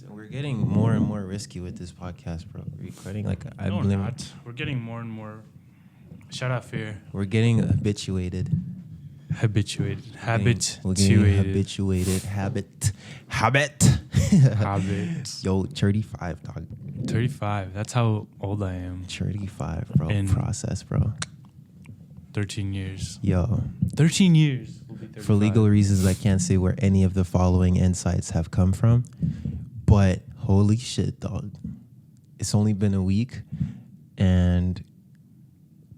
We're getting more and more risky with this podcast, bro. Recording like No, we're not. We're getting more and more. Shout out fear. We're getting habituated. Habituated. We're getting habituated. Habit. Yo, 35, dog. 35. That's how old I am. 35, bro. In process, bro. 13 years. Yo. 13 years. For legal reasons, I can't say where any of the following insights have come from. But holy shit, dog. It's only been a week. And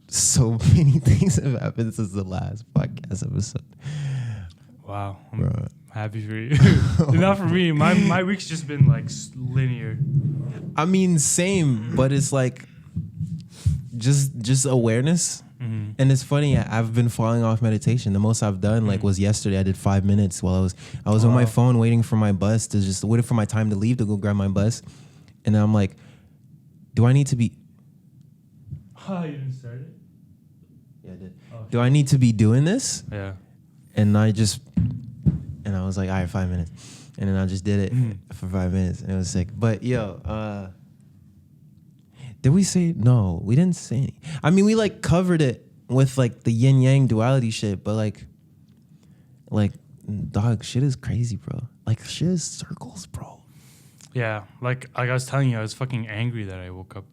so many things have happened since the last podcast episode. Wow. I'm happy for you. Not for me. My week's just been like linear. I mean, same, but it's like just awareness. Mm-hmm. And it's funny, I've been falling off meditation. The most I've done was yesterday. I did 5 minutes while I was on my phone waiting for my bus waiting for my time to leave to go grab my bus. And then I'm like, do I need to be... Oh, you didn't start it? Yeah, I did. Okay. Do I need to be doing this? Yeah. And I was like, all right, 5 minutes. And then I just did it for 5 minutes. And it was sick. But yo, did we say no? We didn't say any. I mean, we covered it with the yin yang duality shit, but dog, shit is crazy, bro. Shit is circles, bro. Yeah, like I was telling you, I was fucking angry that I woke up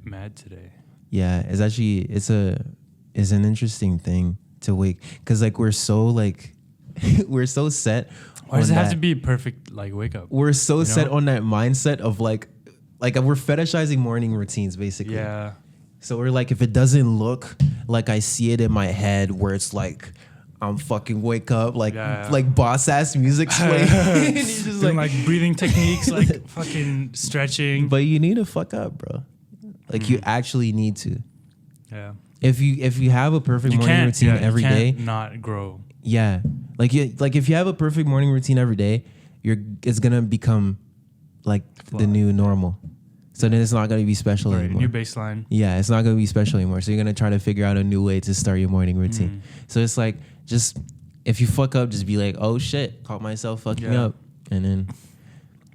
mad today. Yeah, it's actually it's an interesting thing to wake, because we're so we're so set. Why does it have to be a perfect wake up? We're so set on that mindset of we're fetishizing morning routines, basically. Yeah. So we're if it doesn't look like I see it in my head, where it's I'm fucking wake up, boss ass music swing. And you're just doing breathing techniques, fucking stretching. But you need to fuck up, bro. You actually need to. Yeah. If you have a perfect morning routine every day, not grow. Yeah. If you have a perfect morning routine every day, it's gonna become the new normal. So then it's not going to be special anymore. New baseline. Yeah, it's not going to be special anymore. So you're going to try to figure out a new way to start your morning routine. So it's just, if you fuck up, just be oh shit, caught myself fucking up. And then,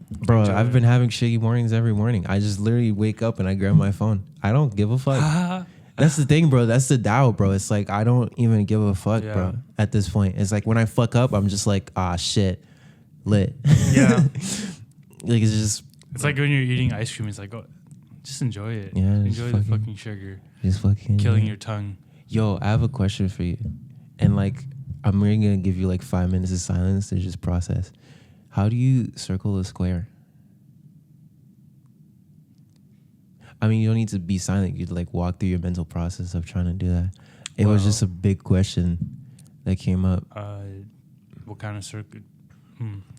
bro, I've been having shitty mornings every morning. I just literally wake up and I grab my phone. I don't give a fuck. That's the thing, bro. That's the Tao, bro. It's I don't even give a fuck, bro, at this point. It's when I fuck up, I'm just shit, lit. Yeah. It's just... It's when you're eating ice cream. It's just enjoy it. Yeah, enjoy the fucking sugar. Just fucking killing your tongue. Yo, I have a question for you, and I'm really gonna give you 5 minutes of silence to just process. How do you circle a square? I mean, you don't need to be silent. You walk through your mental process of trying to do that. It was just a big question that came up. What kind of circle?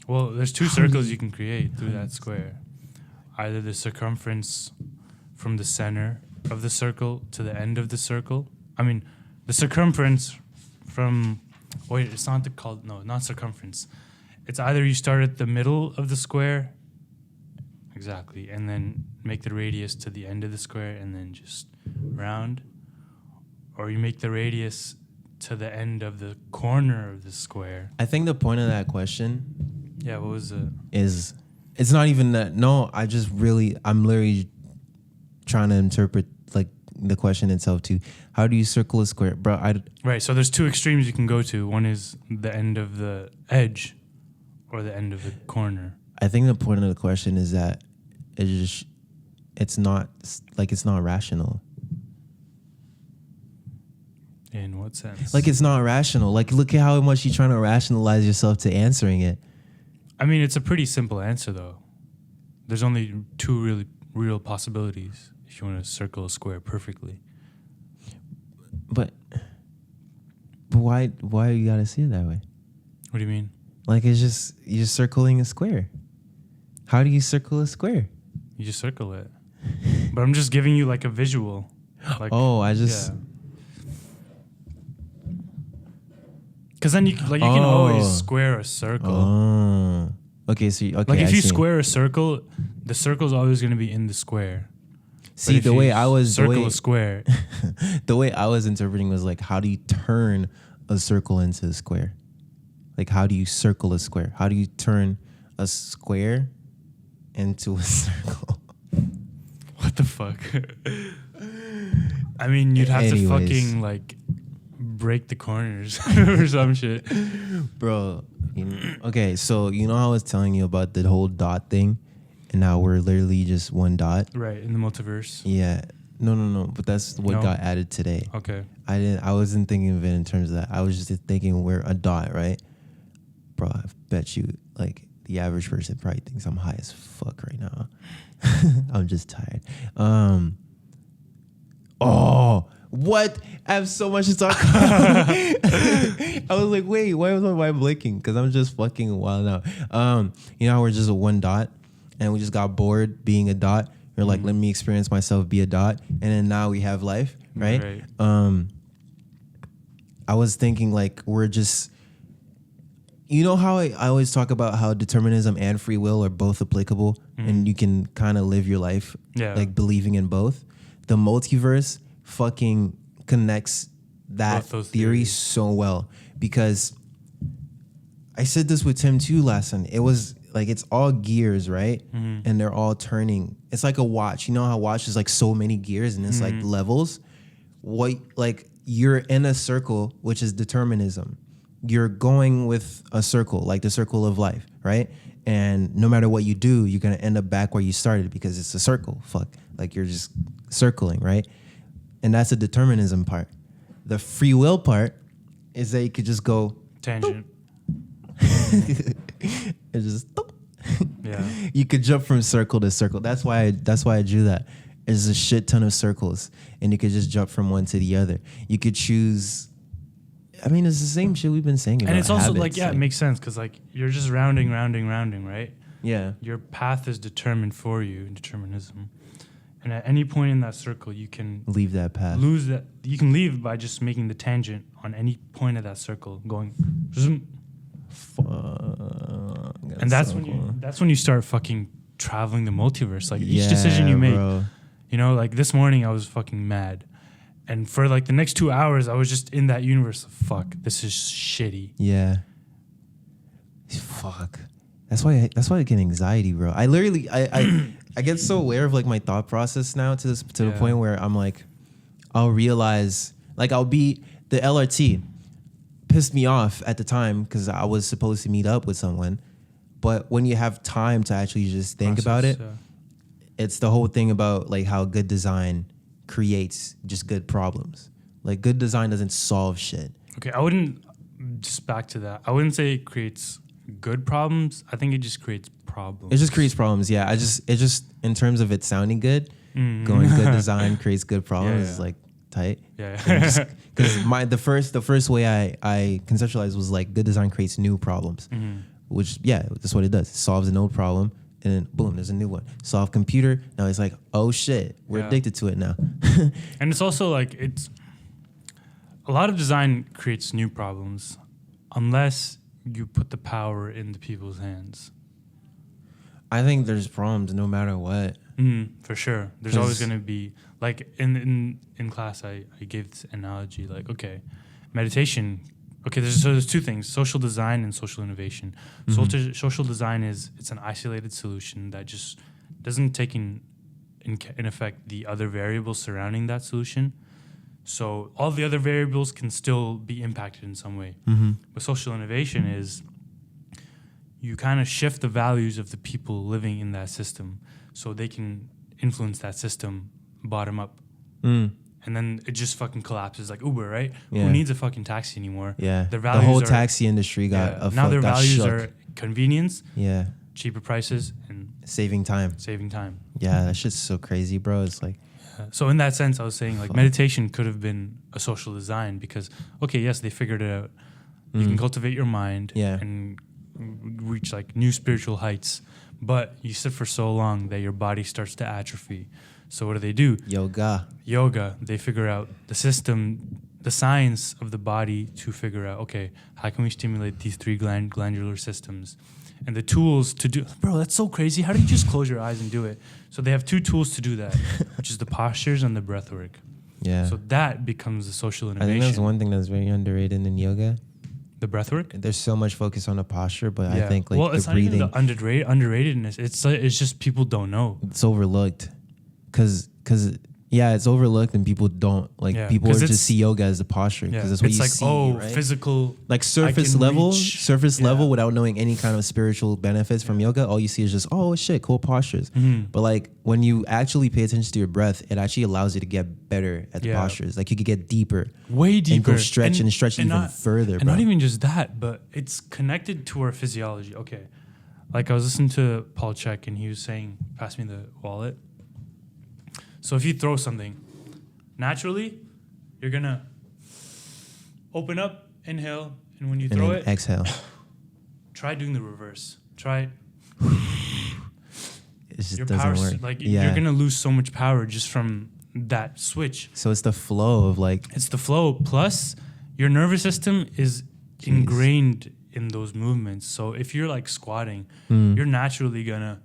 Well, there's two circles you can create through that square. Either the circumference from the center of the circle to the end of the circle. I mean, the circumference from... Wait, it's not not circumference. It's either you start at the middle of the square, exactly, and then make the radius to the end of the square and then just round. Or you make the radius to the end of the corner of the square. I think the point of that question... Yeah, what was it? It's not even that. No, I'm literally trying to interpret the question itself too. How do you circle a square, bro? Right. So there's two extremes you can go to. One is the end of the edge, or the end of the corner. I think the point of the question is that it's not rational. In what sense? It's not rational. Look at how much you're trying to rationalize yourself to answering it. I mean, it's a pretty simple answer, though. There's only two really real possibilities if you want to circle a square perfectly. But why you gotta see it that way? What do you mean? It's just you're circling a square. How do you circle a square? You just circle it. But I'm just giving you a visual. Because then you can always square a circle. Oh. Okay, so if you square a circle, the circle's always going to be in the square. See, the way I was circle a square. The way I was interpreting was how do you turn a circle into a square? Like, how do you circle a square? How do you turn a square into a circle? What the fuck? I mean, you'd have to fucking like break the corners or some shit. Bro, okay, so you know how I was telling you about the whole dot thing? And now we're literally just one dot? Right, in the multiverse. Yeah. No. But that's what got added today. Okay. I wasn't thinking of it in terms of that. I was just thinking we're a dot, right? Bro, I bet you, like, the average person probably thinks I'm high as fuck right now. I'm just tired. Oh, what? I have so much to talk about. I was like, wait, why was my mind blinking? Because I'm just fucking wild out. You know how we're just a one dot? And we just got bored being a dot. We're like, let me experience myself be a dot. And then now we have life, right? I was thinking, like, we're just... You know how I always talk about how determinism and free will are both applicable, and you can kind of live your life like believing in both? The multiverse fucking connects that theory so well, because I said this with Tim too last time. It was like, it's all gears, right? And they're all turning. It's like a watch. You know how a watch is like so many gears and it's like levels? What, like, you're in a circle, which is determinism. You're going with a circle, like the circle of life, right? And no matter what you do, you're going to end up back where you started because it's a circle. Fuck. Like, you're just circling, right? And that's the determinism part. The free will part is that you could just go... Tangent. It's just... Yeah. You could jump from circle to circle. That's why I drew that. There's a shit ton of circles, and you could just jump from one to the other. You could choose... I mean, it's the same shit we've been saying about And it's also habits. like, it makes sense because, like, you're just rounding, right? Yeah. Your path is determined for you in determinism. And at any point in that circle, you can leave that path. Lose that. You can leave by just making the tangent on any point of that circle, going zoom. Fuck. And that's when you start fucking traveling the multiverse. Like, each decision you make, bro. You know, like this morning I was fucking mad. And for like the next 2 hours, I was just in that universe of fuck, this is shitty. Yeah. Fuck. That's why I get anxiety, bro. I literally I get so aware of like my thought process now to the point where I'm like, I'll realize, like, I'll be the LRT pissed me off at the time because I was supposed to meet up with someone. But when you have time to actually just think about it, it's the whole thing about like how good design creates just good problems. Like, good design doesn't solve shit. Okay, I wouldn't, just back to that, I wouldn't say it creates good problems. I think it just creates problems. It just creates problems, yeah. It just in terms of it sounding good, going good design creates good problems is like tight. Yeah. Because the first way I conceptualized was like good design creates new problems, which that's what it does. It solves an old problem, and then boom, there's a new one. Solve computer. Now it's like, oh shit, we're addicted to it now. And it's also like, it's a lot of design creates new problems unless you put the power in the people's hands. I think there's problems no matter what. For sure. There's always going to be, like, in class, I gave this analogy, like, okay, meditation. Okay, there's two things: social design and social innovation. Social design it's an isolated solution that just doesn't take in effect the other variables surrounding that solution. So all the other variables can still be impacted in some way. But social innovation is you kind of shift the values of the people living in that system so they can influence that system bottom up. And then it just fucking collapses, like Uber, right? Yeah. Who needs a fucking taxi anymore? Yeah. Their values the whole taxi industry got now their values shook. are convenience, Yeah. cheaper prices, and Saving time. Yeah, that shit's so crazy, bro. It's like... So in that sense, I was saying, like, meditation could have been a social design because, okay, yes, they figured it out. You can cultivate your mind and reach, like, new spiritual heights. But you sit for so long that your body starts to atrophy. So what do? Yoga. They figure out the system, the science of the body to figure out, okay, how can we stimulate these three glandular systems? And the tools to do... Bro, that's so crazy. How do you just close your eyes and do it? So they have two tools to do that, which is the postures and the breath work. Yeah. So that becomes the social innovation. I think that's one thing that's very underrated in yoga. The breath work? There's so much focus on the posture, but I think like it's the breathing, not even the underratedness. It's just people don't know. it's overlooked. Cause it's overlooked and people don't like. People just see yoga as the posture because that's what it's you like, see. Right? Physical, like surface level without knowing any kind of spiritual benefits from yoga. All you see is just shit, cool postures. But like when you actually pay attention to your breath, it actually allows you to get better at the postures. Like you could get deeper, way deeper, and go stretch and stretch even further. And not even just that, but it's connected to our physiology. Okay, like I was listening to Paul Chek and he was saying, "Pass me the wallet." So if you throw something, naturally, you're going to open up, inhale, and when you throw it, exhale. Try doing the reverse. Try. It just your doesn't work. You're going to lose so much power just from that switch. So it's the flow of like... It's the flow. Plus, your nervous system is ingrained in those movements. So if you're like squatting, you're naturally going to...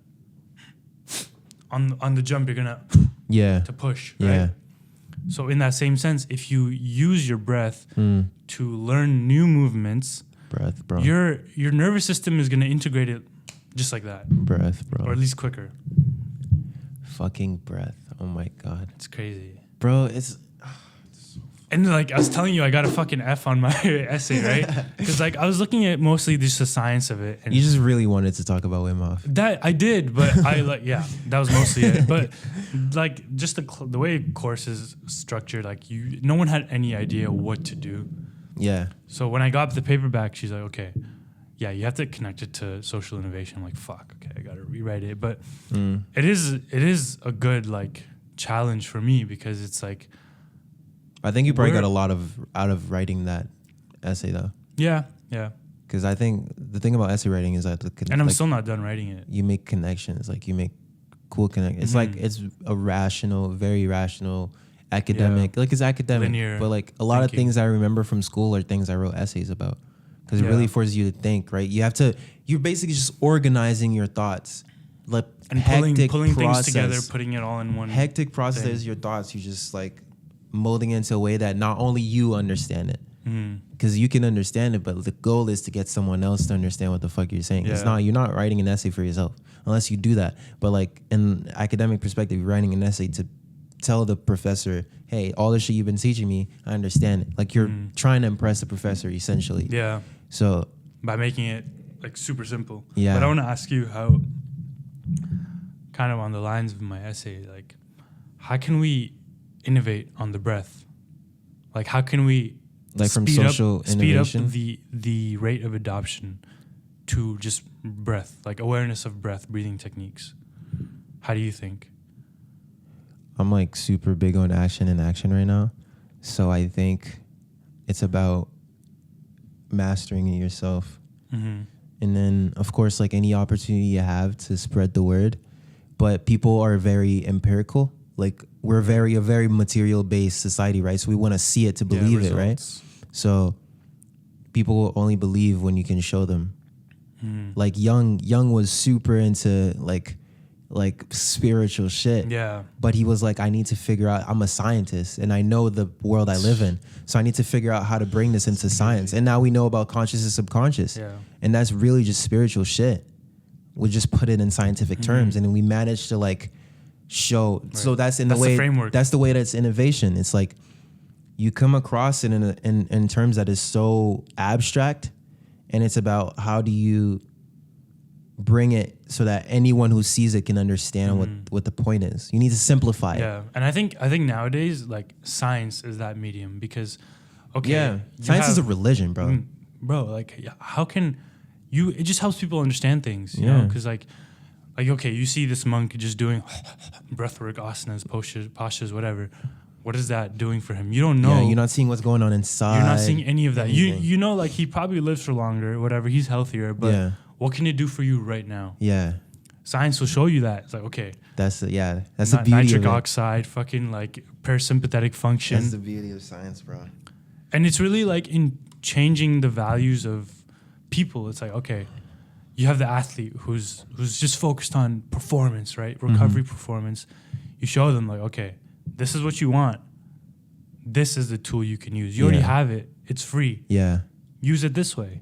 On the jump, you're going to... to push, right? So in that same sense, if you use your breath to learn new movements, bro, your nervous system is going to integrate it just like that. Breath, bro. Or at least quicker. Fucking breath. Oh my God. It's crazy. Bro, it's... And like I was telling you, I got a fucking F on my essay, right? Because like I was looking at mostly just the science of it. And you just really wanted to talk about Wim Hof. That I did, but I that was mostly it. But like just the way course is structured, like no one had any idea what to do. Yeah. So when I got the paperback, she's like, okay, you have to connect it to social innovation. I'm like, fuck, okay, I gotta rewrite it. But it is a good like challenge for me because it's like. I think you probably got a lot out of writing that essay though. Yeah. Because I think the thing about essay writing is that and I'm still not done writing it. You make connections, like you make cool connections. It's like it's a rational, very rational, academic. Like it's academic, linear but like a lot of things I remember from school are things I wrote essays about because it really forces you to think. Right? You're basically just organizing your thoughts, like and pulling things together, putting it all in one. Hectic process is your thoughts. You just like. Molding it into a way that not only you understand it, because you can understand it, but the goal is to get someone else to understand what the fuck you're saying. It's not, you're not writing an essay for yourself unless you do that. But like in academic perspective, you're writing an essay to tell the professor, hey, all the shit you've been teaching me, I understand it. Like you're trying to impress the professor essentially. Yeah. So by making it like super simple. Yeah. But I want to ask you how, kind of on the lines of my essay, like how can we innovate on the breath? Like how can we speed up the rate of adoption to just breath, like awareness of breath, breathing techniques? How do you think? I'm like super big on action right now. So I think it's about mastering it yourself. And then of course, like any opportunity you have to spread the word, but people are very empirical. Like we're a very material based society, right? So we want to see it to believe it, right? So people will only believe when you can show them. Like Jung was super into like spiritual shit. Yeah. But he was like, I need to figure out, I'm a scientist and I know the world I live in. So I need to figure out how to bring this into science. And now we know about conscious and subconscious. Yeah. And that's really just spiritual shit. We just put it in scientific terms and then we managed to like show. Right. So that's the framework. That's the way that's innovation. It's like you come across it in terms that is so abstract, and it's about how do you bring it so that anyone who sees it can understand what the point is. You need to simplify it. Yeah, and I think nowadays like science is that medium because science is a religion, bro. Bro, like how can you? It just helps people understand things, you know, because like okay, you see this monk just doing breathwork, asanas, postures, whatever. What is that doing for him? You don't know. Yeah, you're not seeing what's going on inside. You're not seeing any of that. You know, like he probably lives for longer, whatever. He's healthier, but what can it do for you right now? Yeah. Science will show you that. It's like, okay. That's the beauty nitric of it. oxide, fucking like parasympathetic function. That's the beauty of science, bro. And it's really like in changing the values of people. It's like, okay, you have the athlete who's just focused on performance, right? Recovery performance. You show them like, okay, this is what you want. This is the tool you can use. You already have it. It's free. Yeah. use it this way.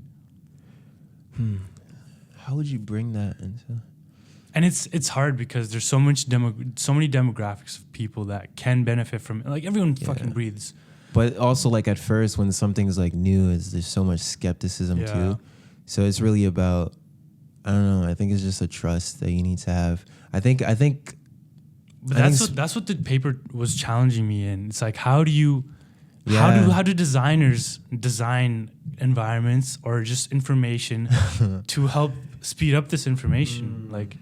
How would you bring that into? And it's hard because there's so many demographics of people that can benefit from it. Like everyone fucking breathes. But also like at first when something's like new, there's so much skepticism too. So it's really about, I don't know, I think it's just a trust that you need to have. I think But that's what the paper was challenging me in. It's like how do designers design environments or just information to help speed up this information? Like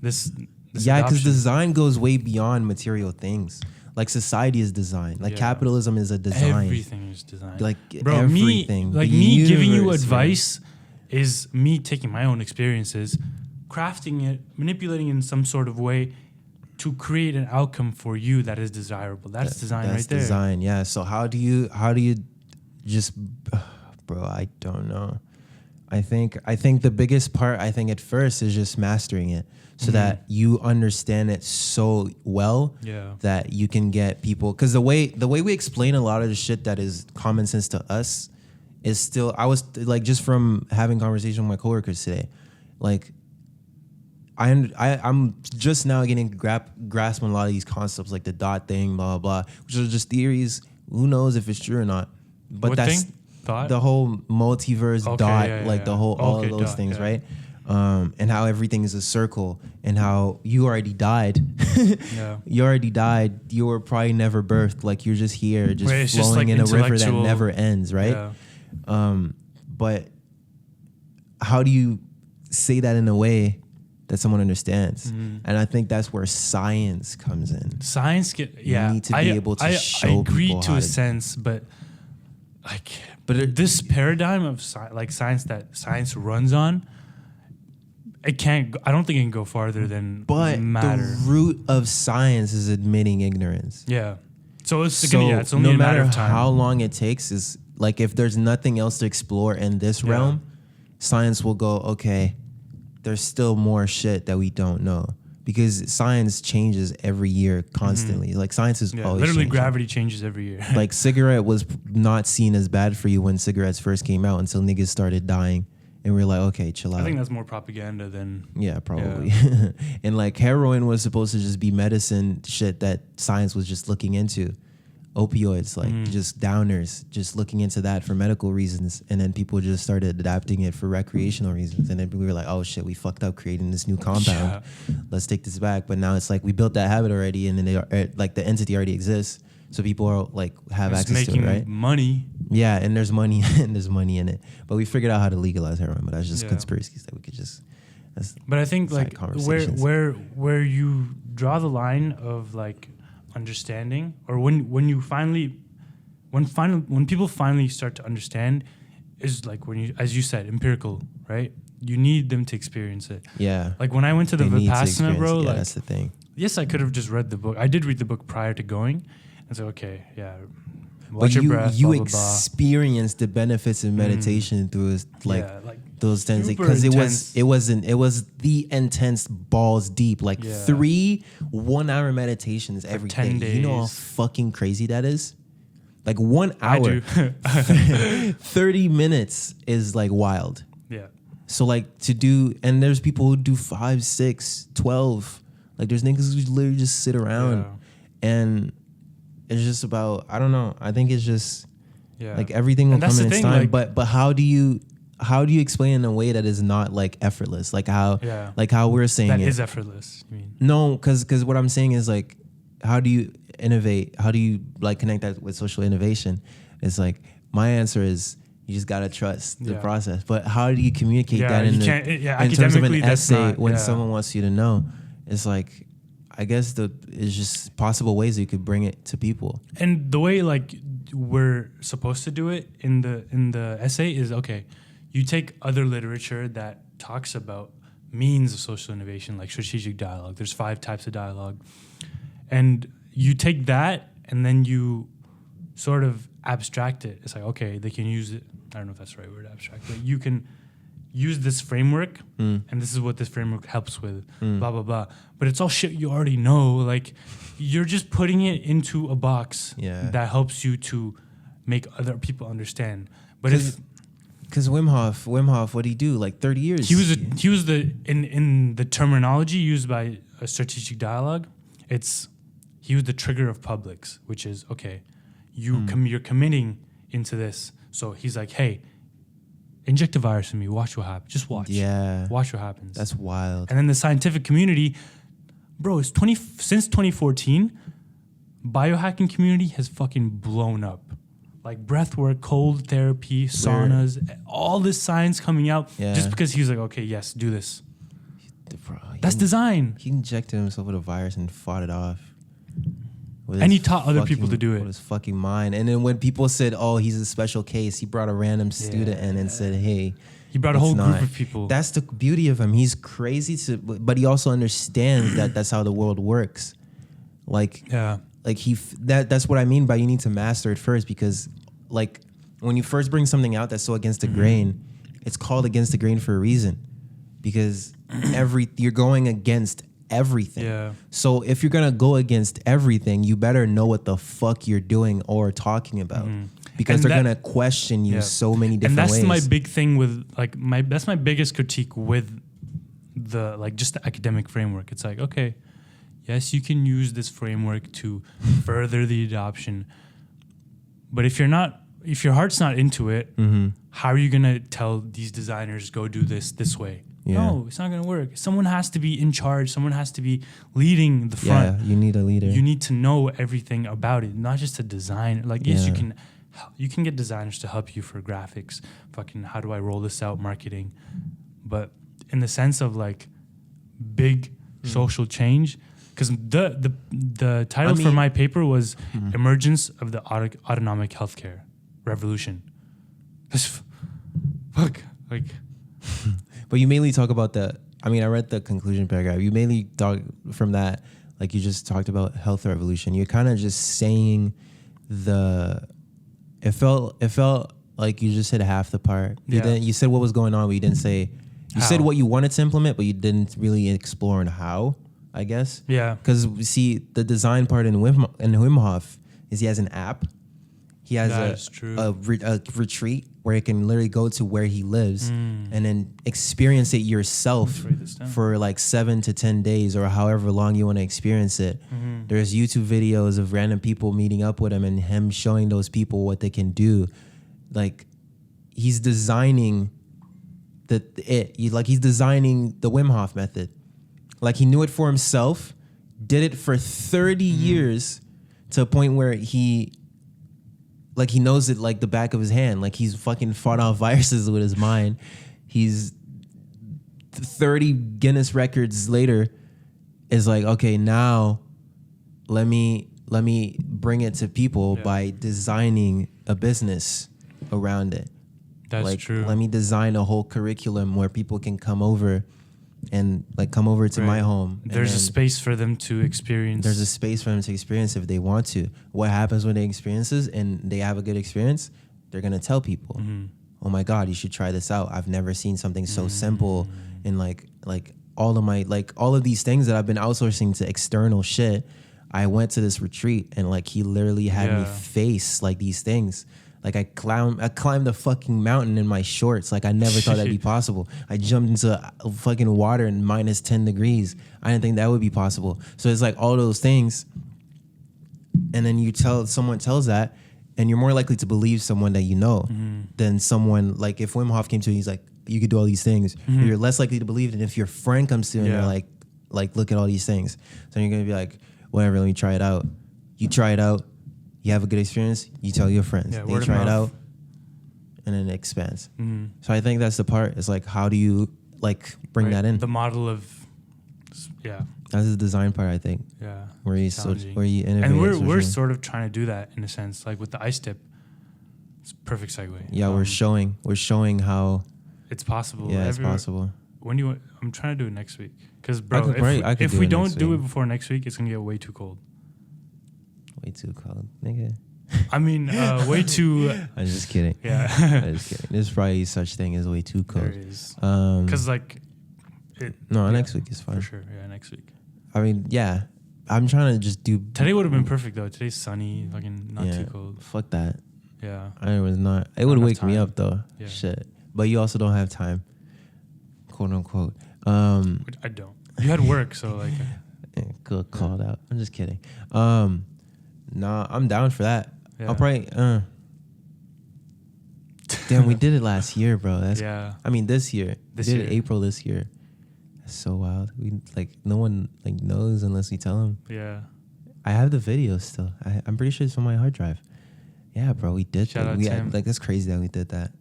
this because design goes way beyond material things. Like society is designed. Like capitalism is a design. Everything is designed. Like everything. Me giving you advice is me taking my own experiences, crafting it, manipulating it in some sort of way to create an outcome for you that is desirable. That's design right there. That's design, yeah. So how do you just, bro, I don't know. I think the biggest part, I think at first is just mastering it so that you understand it so well that you can get people. Because the way we explain a lot of the shit that is common sense to us is still, I was like, just from having conversation with my coworkers today, like, I'm just now getting grasp on a lot of these concepts, like the dot thing, blah, blah, blah, which are just theories. Who knows if it's true or not? But what that's thing? Thought? The whole multiverse dot, the whole, all of those things, right? And how everything is a circle and how you already died. You already died. You were probably never birthed. Like you're just here, just flowing in a river that never ends, right? But how do you say that in a way that someone understands? And I think that's where science comes in. Science you need to be able to show people. I agree to a sense, but like, this paradigm of science that science runs on, I don't think it can go farther than matter. The root of science is admitting ignorance. Yeah. So it's only a matter of time. How long it takes is like, if there's nothing else to explore in this realm, science will go, okay, there's still more shit that we don't know, because science changes every year constantly. Like science is always literally changing. Gravity changes every year. Like cigarette was not seen as bad for you when cigarettes first came out until niggas started dying. And we're like, okay, chill out. I think that's more propaganda than... Yeah, probably. Yeah. And like heroin was supposed to just be medicine shit that science was just looking into. Opioids, like just downers, just looking into that for medical reasons. And then people just started adapting it for recreational reasons. And then we were like, oh shit, we fucked up creating this new compound. Let's take this back. But now it's like we built that habit already, and then like the entity already exists. So people are like have access to it, right? Money. Yeah, and there's money and there's money in it. But we figured out how to legalize heroin, but that's just conspiracies that we could just. But I think like where you draw the line of like understanding, or when people finally start to understand, is like when you, as you said, empirical, right? You need them to experience it. Yeah. Like when I went to the Vipassana, bro. Yeah, that's the thing. Yes, I could have just read the book. I did read the book prior to going, and so okay, yeah. Watch your breath. You blah, blah, experienced the benefits of meditation through those 10 days, because it was the intense balls deep, like 3 1-hour meditations every day. Days. You know how fucking crazy that is? Like 1 hour, 30 minutes is like wild. Yeah. So like to do, and there's people who do 5, 6, 12. Like there's niggas who literally just sit around and it's just about, I don't know. I think it's just like everything will come in its time. Like, but how do you explain in a way that is not like effortless? Like how we're saying that is effortless. You mean? No, because what I'm saying is like, how do you innovate? How do you like connect that with social innovation? It's like my answer is you just gotta trust the process. But how do you communicate that in terms of an essay when someone wants you to know? It's like, I guess it's just possible ways that you could bring it to people. And the way like we're supposed to do it in the essay is, okay, you take other literature that talks about means of social innovation, like strategic dialogue. There's 5 types of dialogue. And you take that and then you sort of abstract it. It's like, okay, they can use it. I don't know if that's the right word, abstract, but you can use this framework and this is what this framework helps with, blah, blah, blah. But it's all shit you already know. Like you're just putting it into a box that helps you to make other people understand. But Because Wim Hof, what did he do? Like 30 years. He was the in the terminology used by a strategic dialogue. He was the trigger of publics, which is okay. You're committing into this. So he's like, hey, inject a virus in me. Watch what happens. Just watch. Yeah. Watch what happens. That's wild. And then the scientific community, bro, since 2014, biohacking community has fucking blown up. Like breathwork, cold therapy, saunas, all this science coming out just because he was like, okay, yes, do this. Bro, that's design. He injected himself with a virus and fought it off. And he taught other people to do it. With his fucking mind. And then when people said, oh, he's a special case, he brought a random student in and said, hey. He brought a whole group of people. That's the beauty of him. He's crazy, but he also understands that that's how the world works. Like, that's what I mean by you need to master it first, because like when you first bring something out that's so against the grain, it's called against the grain for a reason, because you're going against everything. Yeah. So if you're gonna go against everything, you better know what the fuck you're doing or talking about, because they're gonna question you so many different ways. And that's my big thing with that's my biggest critique with the just the academic framework. It's like, okay, yes, you can use this framework to further the adoption, but if your heart's not into it, how are you gonna tell these designers go do this way? Yeah. No, it's not gonna work. Someone has to be in charge. Someone has to be leading the front. Yeah, you need a leader. You need to know everything about it, not just a design. Yes, you can get designers to help you for graphics. Fucking, how do I roll this out? Marketing, but in the sense of big social change. Because the title for my paper was Emergence of the Autonomic Healthcare Revolution. But you mainly talk about I read the conclusion paragraph. You mainly talk from that, like you just talked about health revolution. You're kind of just saying it felt like you just hit half the part. You said what was going on, but you didn't say, you said what you wanted to implement, but you didn't really explore on how, I guess. Yeah. Because see, the design part in Wim Hof is he has an app. He has a retreat where you can literally go to where he lives and then experience it yourself for 7 to 10 days or however long you want to experience it. There's YouTube videos of random people meeting up with him and him showing those people what they can do. He's designing he's designing the Wim Hof method. He knew it for himself, did it for 30 years to a point where he knows it like the back of his hand. He's fucking fought off viruses with his mind. He's 30 Guinness records later is okay, now let me bring it to people by designing a business around it. That's true. Let me design a whole curriculum where people can come over and come over to my home. There's a space for them to experience. There's a space for them to experience if they want to. What happens when they experience this and they have a good experience? They're going to tell people, oh my God, you should try this out. I've never seen something so simple. And all of these things that I've been outsourcing to external shit, I went to this retreat and he literally had me face these things. I climbed a fucking mountain in my shorts. I never thought that'd be possible. I jumped into fucking water in minus 10 degrees. I didn't think that would be possible. So it's all those things. And then someone tells that, and you're more likely to believe someone that you know than someone if Wim Hof came to you, he's you could do all these things. You're less likely to believe it if your friend comes to you and they're look at all these things. So you're gonna be whatever, let me try it out. You try it out. You have a good experience, you tell your friends. Yeah, they try it out, and then it expands. So I think that's the part. It's how do you bring that in? The model of, That's the design part, I think. Yeah. Where you innovate. And we're sort of trying to do that in a sense, with the ice tip. It's a perfect segue. Yeah, we're showing how it's possible. Yeah, it's possible. I'm trying to do it next week. Because bro, if we don't do it before next week, it's gonna get way too cold. Way too cold, nigga. Way too. I'm just kidding. Yeah. I'm just kidding. There's probably such thing as way too cold. There is. Because next week is fine. For sure. Yeah, next week. I'm trying to just do. Today would have been perfect though. Today's sunny, fucking not too cold. Fuck that. Yeah. I was not. It would wake me up though. Yeah. Shit. but you also don't have time, quote unquote. Which I don't. You had work, so like. Good called out. I'm just kidding. Nah, I'm down for that. Yeah. I'll probably. Damn, we did it last year, bro. That's. Yeah. I mean, this year. This we did year. it April this year. That's so wild. We like no one like knows unless we tell them. Yeah. I have the video still. I'm pretty sure it's on my hard drive. Yeah, bro, we did. Shout out to him. Like that's crazy that we did that.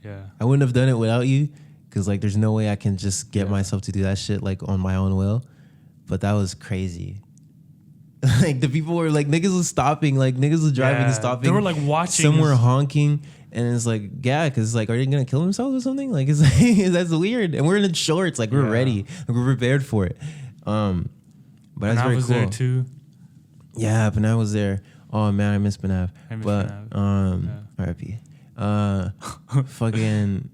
Yeah. I wouldn't have done it without you, because like there's no way I can just get myself to do that shit like on my own will. But that was crazy. Like the people were like, niggas was stopping, like niggas was driving and stopping. They were like watching. Some were honking, and it's like, yeah, because like, are they gonna kill themselves or something? Like, it's like that's weird. And we're in shorts, like we're ready, like, we're prepared for it. But that's very cool. there too. Yeah, Banav was there. Oh man, I miss Banav. R.I.P. Fucking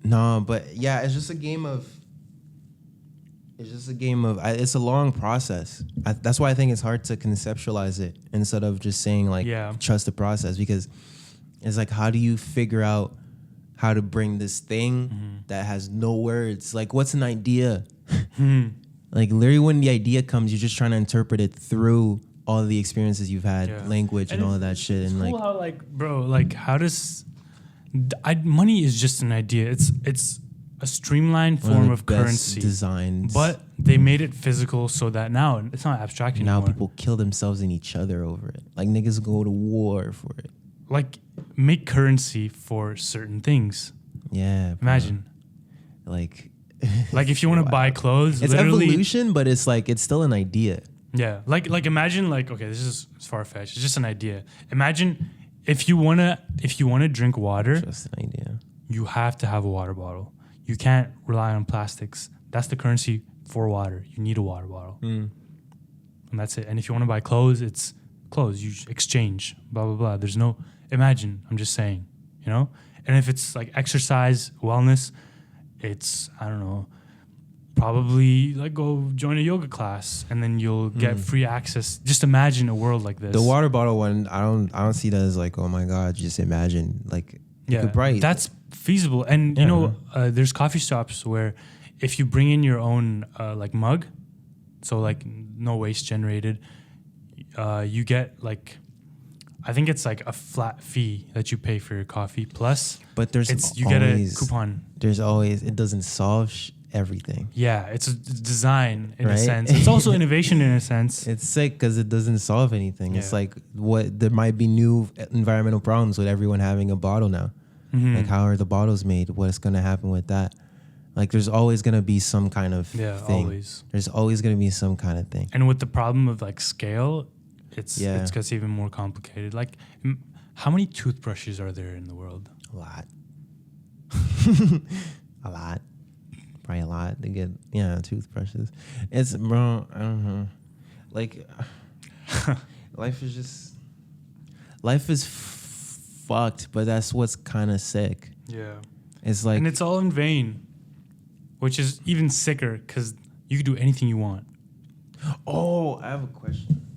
no, but yeah, it's just a game of. It's a long process. That's why I think it's hard to conceptualize it instead of just saying like trust the process, because it's like, how do you figure out how to bring this thing that has no words? Like, what's an idea? Like literally when the idea comes, you're just trying to interpret it through all the experiences you've had, language and all of that shit. It's and cool like, how like, bro, like how does money is just an idea. It's a streamlined form of currency designs, but they made it physical so that now it's not abstract anymore. Now people kill themselves and each other over it. Like niggas go to war for it. Like make currency for certain things. Yeah, imagine. Like if you want to buy clothes, it's evolution, but it's like it's still an idea. Yeah, like imagine like, okay, this is far fetched. It's just an idea. Imagine if you wanna drink water, just an idea. You have to have a water bottle. You can't rely on plastics. That's the currency for water. You need a water bottle. And that's it. And if you want to buy clothes, it's clothes. You exchange, blah, blah, blah. There's no, imagine, I'm just saying, you know? And if it's like exercise, wellness, it's, I don't know, probably like go join a yoga class and then you'll get free access. Just imagine a world like this. The water bottle one, I don't see that as like, oh my God, just imagine. Like, that's feasible. And you know, there's coffee shops where if you bring in your own like mug, so like no waste generated, you get like, I think it's like a flat fee that you pay for your coffee plus. But you get a coupon. It doesn't solve everything. Yeah, it's a design in a sense. It's also innovation in a sense. It's sick because it doesn't solve anything. It's like there might be new environmental problems with everyone having a bottle now. Like, how are the bottles made? What's going to happen with that? Like, there's always going to be some kind of thing. Always. There's always going to be some kind of thing. And with the problem of, like, scale, it gets even more complicated. Like, how many toothbrushes are there in the world? A lot. A lot. Probably a lot. They get, toothbrushes. It's, bro, I don't know. Like, life is fucked, but that's what's kind of sick. Yeah. It's like, and it's all in vain, which is even sicker because you can do anything you want. Oh, I have a question.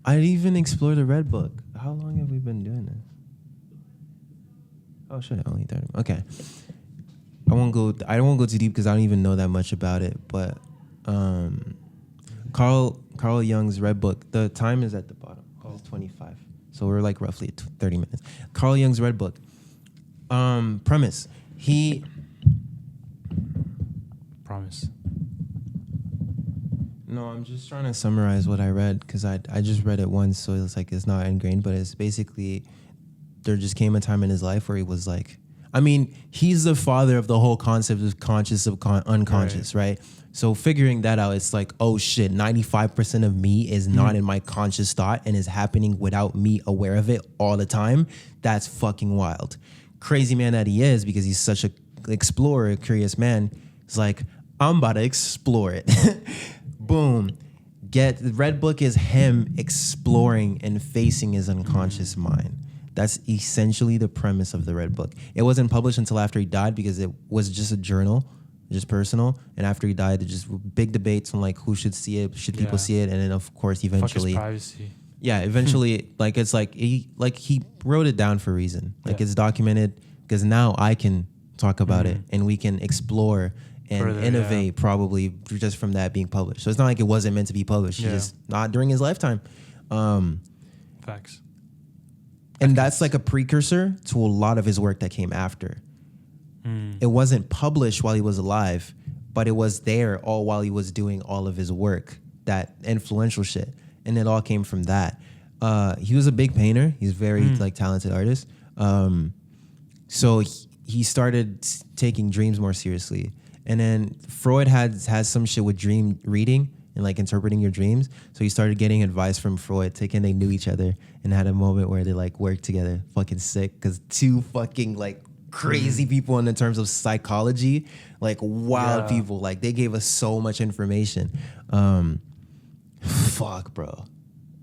I didn't even explore the Red Book. How long have we been doing this? Oh shit, only 30. Okay. I won't go too deep because I don't even know that much about it. But Carl Jung's Red Book. The time is at the bottom. It's 25. So we're like roughly 30 minutes. Carl Jung's Red Book. Premise. Promise. No, I'm just trying to summarize what I read because I just read it once, so it's like it's not ingrained, but it's basically there just came a time in his life where he was like, I mean, he's the father of the whole concept of conscious, unconscious, right? So figuring that out, it's like, oh shit, 95% of me is not in my conscious thought and is happening without me aware of it all the time. That's fucking wild. Crazy man that he is, because he's such a explorer, curious man. It's like, I'm about to explore it. Boom. The Red Book is him exploring and facing his unconscious mind. That's essentially the premise of the Red Book. It wasn't published until after he died because it was just a journal, just personal. And after he died, there's just big debates on like who should see it, should people see it, and then of course eventually, fuck his privacy. Yeah, eventually, like it's like he wrote it down for a reason. Like it's documented because now I can talk about it and we can explore and further, innovate probably just from that being published. So it's not like it wasn't meant to be published. It's just not during his lifetime. Facts. And that's like a precursor to a lot of his work that came after. It wasn't published while he was alive, but it was there all while he was doing all of his work, that influential shit. And it all came from that. He was a big painter. He's very like talented artist. So he started taking dreams more seriously. And then Freud has some shit with dream reading and like interpreting your dreams. So he started getting advice from Freud, taking they knew each other and had a moment where they like worked together. Fucking sick. Because two fucking like crazy people in the terms of psychology, like wild people. Like they gave us so much information. Fuck, bro.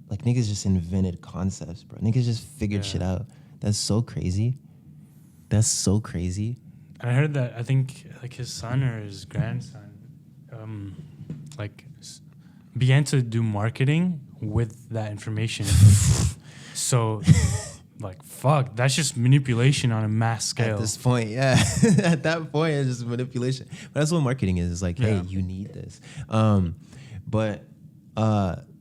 Like niggas just invented concepts, bro. Niggas just figured shit out. That's so crazy. That's so crazy. And I heard that I think like his son or his grandson, began to do marketing with that information. So, like, fuck, that's just manipulation on a mass scale. At this point, yeah. At that point, it's just manipulation. But that's what marketing is. It's like, hey, you need this.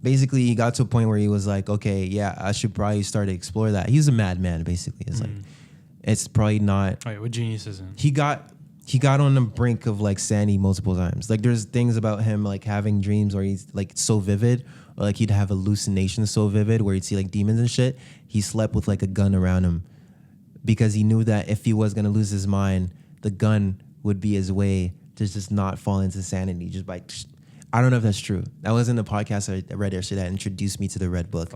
Basically, he got to a point where he was like, okay, yeah, I should probably start to explore that. He's a madman, basically. It's like, it's probably not. Wait, what genius is it? He got on the brink of like sanity multiple times. Like there's things about him like having dreams where he's like so vivid, or like he'd have hallucinations so vivid where he'd see like demons and shit. He slept with like a gun around him because he knew that if he was gonna lose his mind, the gun would be his way to just not fall into sanity. Just by, I don't know if that's true. That was in the podcast I read yesterday that introduced me to the Red Book.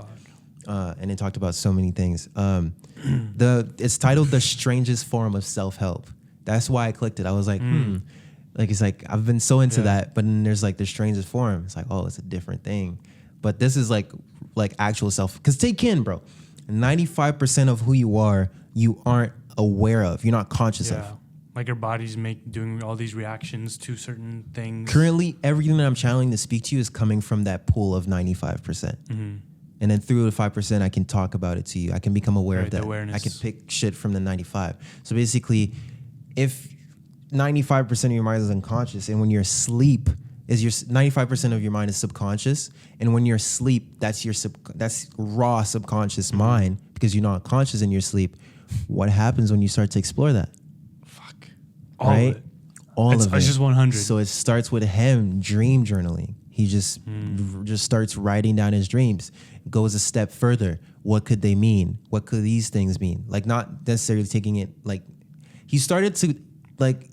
And it talked about so many things. It's titled The Strangest Form of Self-Help. That's why I clicked it. I was like, Like, it's like, I've been so into that, but then there's like the strangest form. It's like, oh, it's a different thing. But this is like actual self. Because take in, bro. 95% of who you aren't aware of. You're not conscious of. Like your body's doing all these reactions to certain things. Currently, everything that I'm channeling to speak to you is coming from that pool of 95%. And then through the 5%, I can talk about it to you. I can become aware of that. Awareness. I can pick shit from the 95. So basically, if 95% of your mind is unconscious, and when you're asleep, 95% of your mind is subconscious, and when you're asleep, that's raw subconscious mind because you're not conscious in your sleep. What happens when you start to explore that? Fuck. All of it. It's just 100. So it starts with him dream journaling. He just starts writing down his dreams. Goes a step further. What could they mean? What could these things mean? Like not necessarily taking it like he started to like.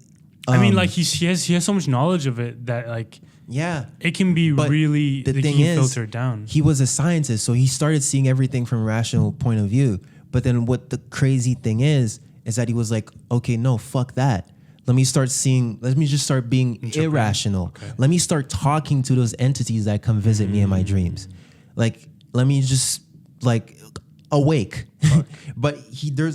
I mean, like he has so much knowledge of it that like it can be really the thing is filtered down. He was a scientist, so he started seeing everything from a rational point of view. But then what the crazy thing is that he was like, okay, no, fuck that. Let me just start being irrational. Okay. Let me start talking to those entities that come visit me in my dreams. Like, let me just like awake. But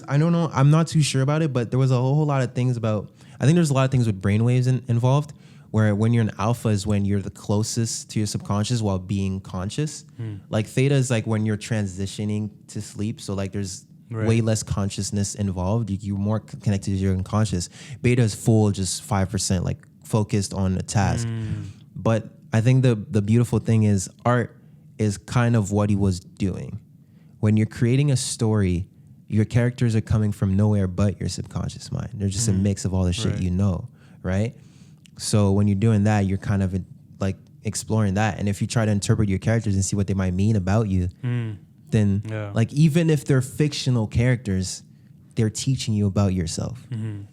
I don't know, I'm not too sure about it, but there was a whole lot of things I think there's a lot of things with brainwaves involved, where when you're in alpha is when you're the closest to your subconscious while being conscious. Like theta is like when you're transitioning to sleep. So like there's way less consciousness involved. You're more connected to your unconscious. Beta is full, just 5%, like focused on a task. But I think the beautiful thing is art is kind of what he was doing. When you're creating a story, your characters are coming from nowhere but your subconscious mind. They're just a mix of all the shit you know, right? So when you're doing that, you're kind of like exploring that. And if you try to interpret your characters and see what they might mean about you, then like even if they're fictional characters, they're teaching you about yourself.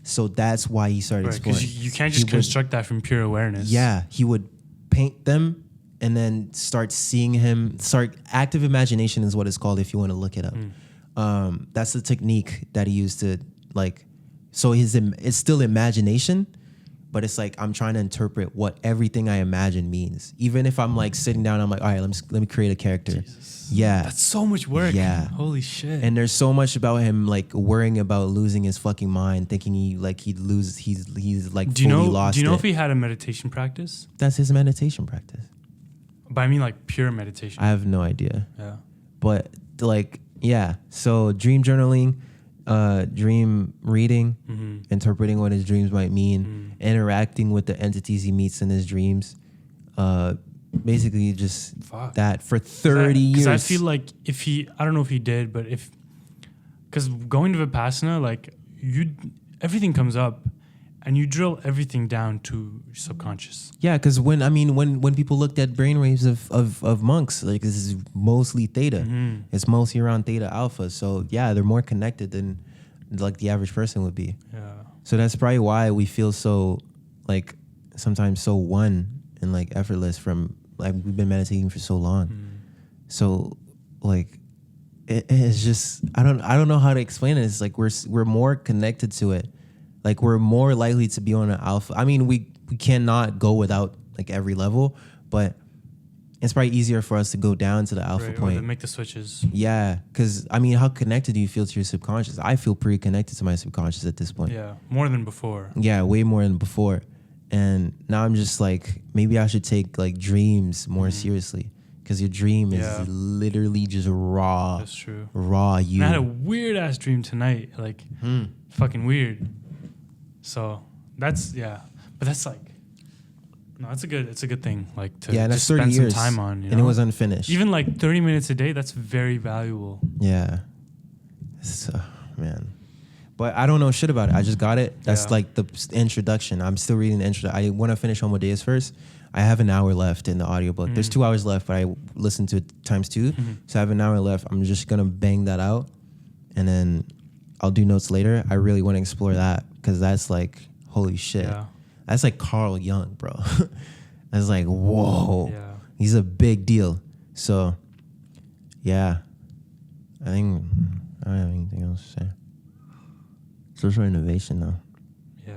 So that's why he started exploring. Because you can't just construct that from pure awareness. Yeah, he would paint them and then start active imagination is what it's called if you want to look it up. That's the technique that he used to like, so it's still imagination, but it's like I'm trying to interpret what everything I imagine means. Even if I'm like sitting down, I'm like, all right, let me create a character. Jesus. Yeah. That's so much work. Yeah. Holy shit. And there's so much about him like worrying about losing his fucking mind, thinking he's like fully lost. Do you know if he had a meditation practice? That's his meditation practice. But I mean like pure meditation. I have no idea. Yeah. But like, yeah. So dream journaling, dream reading, interpreting what his dreams might mean, interacting with the entities he meets in his dreams. Basically just that for 30 years. Because I feel like I don't know if he did, but because going to Vipassana, like everything comes up and you drill everything down to subconscious. Yeah, because when people looked at brainwaves of monks, like this is mostly theta. It's mostly around theta alpha. So yeah, they're more connected than like the average person would be. Yeah. So that's probably why we feel so like sometimes so one and like effortless from like we've been meditating for so long. So like it's just I don't know how to explain it. It's like we're more connected to it. Like we're more likely to be on an alpha. I mean, we cannot go without like every level, but it's probably easier for us to go down to the alpha point. Or to make the switches. Yeah, because I mean, how connected do you feel to your subconscious? I feel pretty connected to my subconscious at this point. Yeah, more than before. Yeah, way more than before. And now I'm just like, maybe I should take like dreams more seriously, because your dream is literally just raw. That's true. Raw you. And I had a weird ass dream tonight, like fucking weird. So that's but that's like, no, it's a good thing. Like to that's just 30 spend years, some time on, you know? And it was unfinished. Even like 30 minutes a day, that's very valuable. Yeah, so man, but I don't know shit about it. I just got it. That's like the introduction. I'm still reading the intro. I want to finish Homo Deus first. I have an hour left in the audiobook. There's 2 hours left, but I listened to it times 2. So I have an hour left. I'm just gonna bang that out, and then I'll do notes later. I really want to explore that, because that's like, holy shit. Yeah. That's like Carl Jung, bro. That's like, whoa. Yeah. He's a big deal. So, yeah. I think I don't have anything else to say. Social innovation, though. Yeah.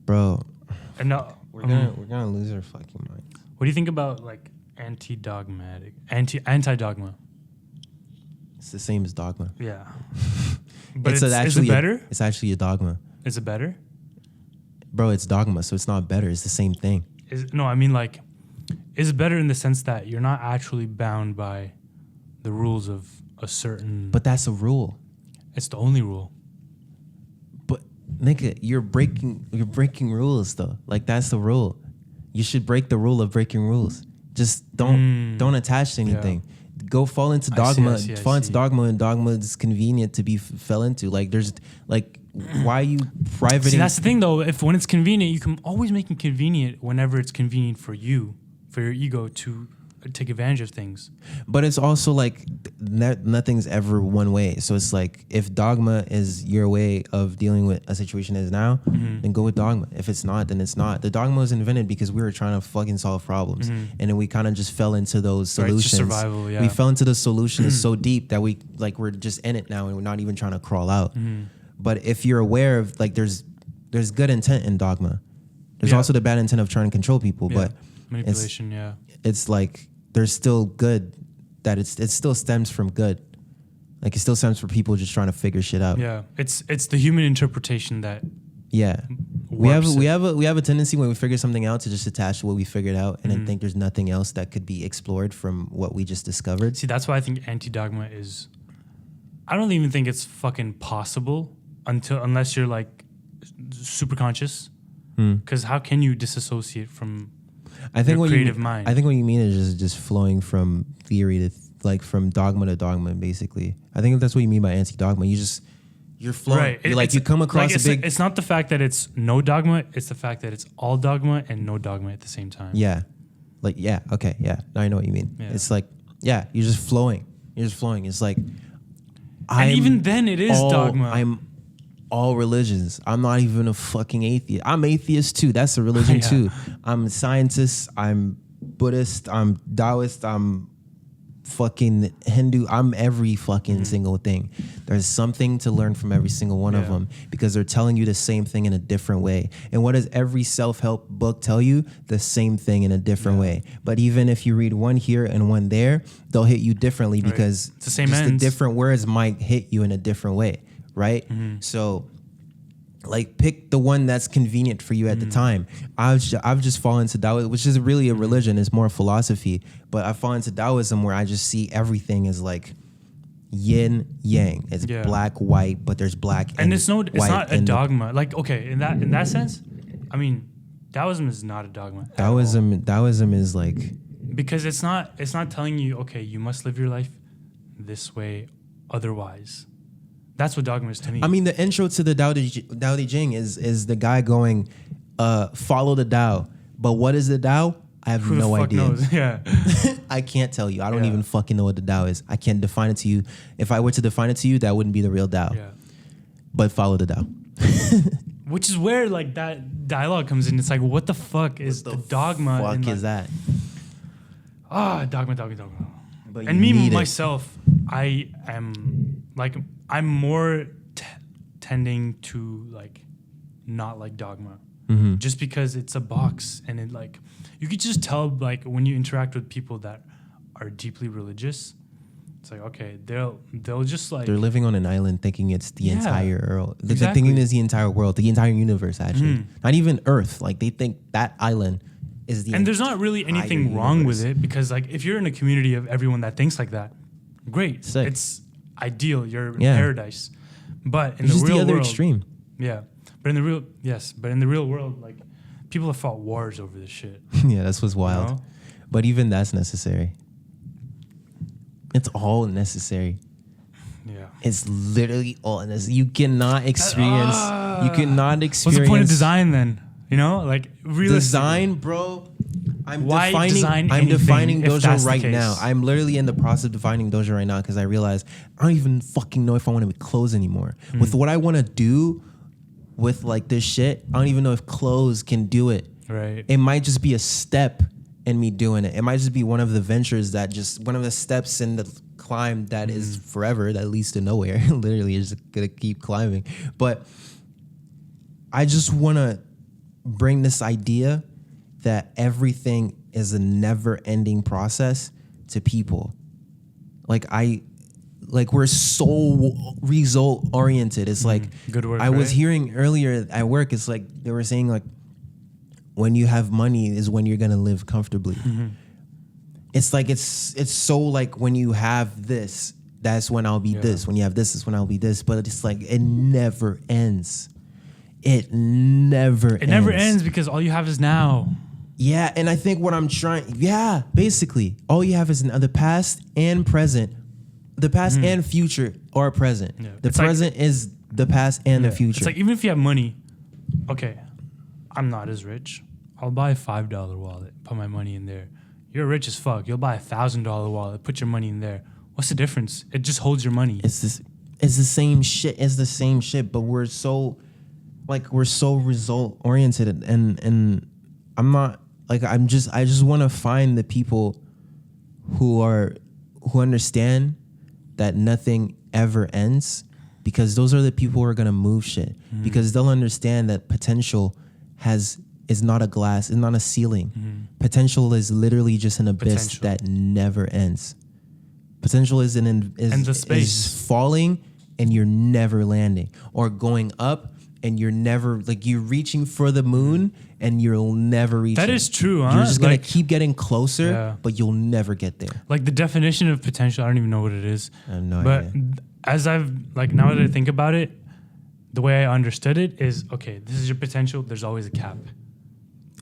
Bro. And no, we're gonna lose our fucking minds. What do you think about like anti-dogma? It's the same as dogma. Yeah. But is actually it better? It's actually a dogma. Is it better? Bro, it's dogma, so it's not better. It's the same thing. No, I mean like, is it better in the sense that you're not actually bound by the rules of a certain... But that's a rule. It's the only rule. But nigga, you're breaking rules though. Like that's the rule. You should break the rule of breaking rules. Just don't attach to anything. Go fall into dogma. Fall into dogma, and dogma is convenient to be fell into. Like there's like, why are you privating? See, that's the thing though. When it's convenient, you can always make it convenient whenever it's convenient for you, for your ego to take advantage of things. But it's also like nothing's ever one way. So it's like, if dogma is your way of dealing with a situation as now, then go with dogma. If it's not, then it's not. The dogma was invented because we were trying to fucking solve problems, and then we kind of just fell into those solutions. Right, survival, yeah. We fell into the solutions so deep that we're just in it now, and we're not even trying to crawl out. But if you're aware of like, there's good intent in dogma. There's also the bad intent of trying to control people, but manipulation. It's like, there's still good, that it still stems from good. Like it still stems from people just trying to figure shit out. Yeah, it's the human interpretation that. Yeah, we have a tendency when we figure something out to just attach to what we figured out and then think there's nothing else that could be explored from what we just discovered. See, that's why I think anti-dogma is. I don't even think it's fucking possible unless you're like super conscious. Because how can you disassociate from? I think creative mind. I think what you mean is just flowing from theory to like from dogma to dogma, basically. I think that's what you mean by anti-dogma. You're flowing. Right. You're like, you come across like it's not the fact that it's no dogma. It's the fact that it's all dogma and no dogma at the same time. Yeah. Like, yeah. Okay. Yeah. Now I know what you mean. Yeah. It's like, yeah, you're just flowing. It's like, and even then it is dogma. I'm all religions. I'm not even a fucking atheist. I'm atheist too. That's a religion too. I'm a scientist. I'm Buddhist. I'm Taoist. I'm fucking Hindu. I'm every fucking single thing. There's something to learn from every single one of them, because they're telling you the same thing in a different way. And what does every self-help book tell you? The same thing in a different way. But even if you read one here and one there, they'll hit you differently because it's the same just ends. the different words might hit you in a different way. Right? So Like, pick the one that's convenient for you at the time. I've just fallen into Taoism, which is really a religion. It's more philosophy. But I fall into Taoism where I just see everything as like yin yang. It's black, white, but there's black and it's not a dogma. Like, okay, in that sense, I mean, Taoism is not a dogma. Taoism is like, because it's not telling you, okay, you must live your life this way, otherwise. That's what dogma is to me. I mean, the intro to the Tao Te Ching is the guy going, follow the Tao. But what is the Tao? I have Who no the fuck idea. knows? Yeah. I can't tell you. I don't even fucking know what the Tao is. I can't define it to you. If I were to define it to you, that wouldn't be the real Tao. Yeah. But follow the Tao. Which is where like that dialogue comes in. It's like, what the fuck is the dogma? What the fuck is like, that? Dogma. But And me, myself, I'm more tending to like not like dogma. Mm-hmm. Just because it's a box and it like, you could just tell like when you interact with people that are deeply religious, it's like, okay, they'll just like, they're living on an island thinking it's the entire world. Exactly. They're thinking it's the entire world, the entire universe actually. Not even Earth. Like they think that island is the and there's not really anything wrong with it, because like if you're in a community of everyone that thinks like that, great. Sick. It's ideal. You're in paradise. But in the just real the other world, extreme. Yeah. But in the real world, like people have fought wars over this shit. Yeah, that's what's wild. You know? But even that's necessary. It's all necessary. Yeah. It's literally all necessary. You cannot experience. What's the point of design then? You know, like really design, bro. I'm Why defining dojo right now. I'm literally in the process of defining dojo right now because I realize I don't even fucking know if I want to make clothes anymore. With what I want to do with like this shit, I don't even know if clothes can do it. Right. It might just be a step in me doing it. It might just be one of the ventures that just one of the steps in the climb that is forever, that leads to nowhere. Literally, you're just gonna keep climbing. But I just want to bring this idea that everything is a never-ending process to people. Like we're so result-oriented. It's like good work, I was hearing earlier at work. It's like they were saying like when you have money is when you're gonna live comfortably. It's like it's so like when you have this, that's when I'll be this. When you have this, is when I'll be this. But it's like it never ends. It never ends because all you have is now. Yeah, and I think what I'm basically, all you have is the past and present. The past and future are present. Yeah. The present is the past and the future. It's like even if you have money, okay, I'm not as rich. I'll buy a $5 wallet, put my money in there. You're rich as fuck. You'll buy a $1,000 wallet, put your money in there. What's the difference? It just holds your money. It's the same shit. It's the same shit, but we're so result oriented, and I'm not like I just want to find the people who understand that nothing ever ends, because those are the people who are gonna move shit, because they'll understand that potential is not a glass, it's not a ceiling. Potential is literally just an abyss that never ends. Potential is endless space. Is falling and you're never landing, or going up and you're never, like, you're reaching for the moon and you'll never reach That it. is true, huh? You're just going to keep getting closer, but you'll never get there. Like the definition of potential, I don't even know what it is. I have no idea. But as now that I think about it, the way I understood it is, okay, this is your potential. There's always a cap.